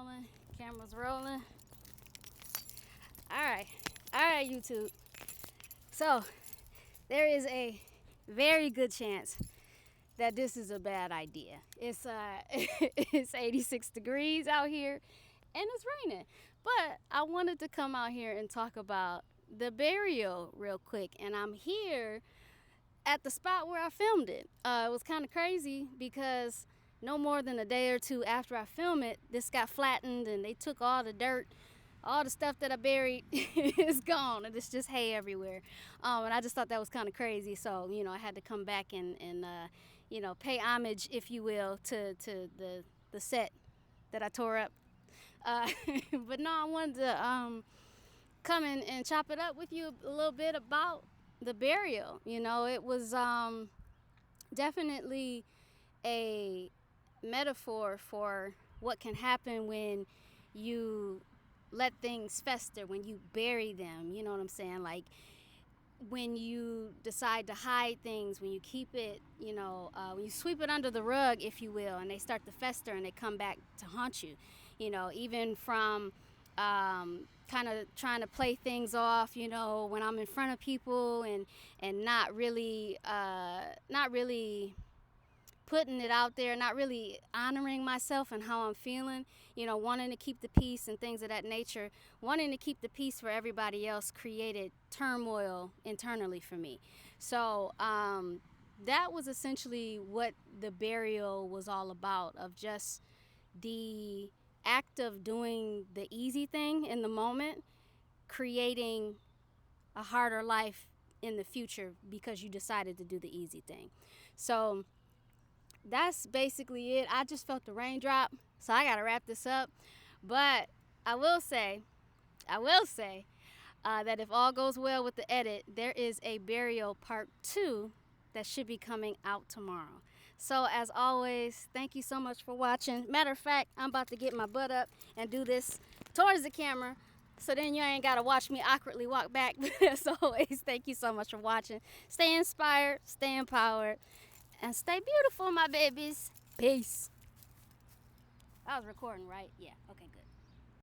rolling. Camera's rolling. All right, YouTube. So there is a very good chance that this is a bad idea. It's it's 86 degrees out here and it's raining. But I wanted to come out here and talk about the burial real quick. And I'm here at the spot where I filmed it. It was kind of crazy because no more than a day or two after I filmed it, this got flattened and they took all the dirt. All the stuff that I buried is gone, and it's just hay everywhere. And I just thought that was kind of crazy. So, I had to come back and pay homage, if you will, to the set that I tore up. But no, I wanted to come in and chop it up with you a little bit about the burial. It was definitely a metaphor for what can happen when you let things fester, when you bury them. You know what I'm saying? Like when you decide to hide things, when you keep it, when you sweep it under the rug, if you will, and they start to fester and they come back to haunt you. Even from kind of trying to play things off, when I'm in front of people and not really putting it out there, not really honoring myself and how I'm feeling, wanting to keep the peace and things of that nature, wanting to keep the peace for everybody else created turmoil internally for me. So that was essentially what the burial was all about, of just the act of doing the easy thing in the moment, creating a harder life in the future because you decided to do the easy thing. So that's basically it. I just felt the raindrop, so I gotta wrap this up. But I will say that if all goes well with the edit, there is a burial part 2 that should be coming out tomorrow. So as always, thank you so much for watching. Matter of fact, I'm about to get my butt up and do this towards the camera, so then you ain't gotta watch me awkwardly walk back. But as always, thank you so much for watching. Stay inspired, stay empowered, and stay beautiful, my babies. Peace. I was recording, right? Yeah. Okay, good.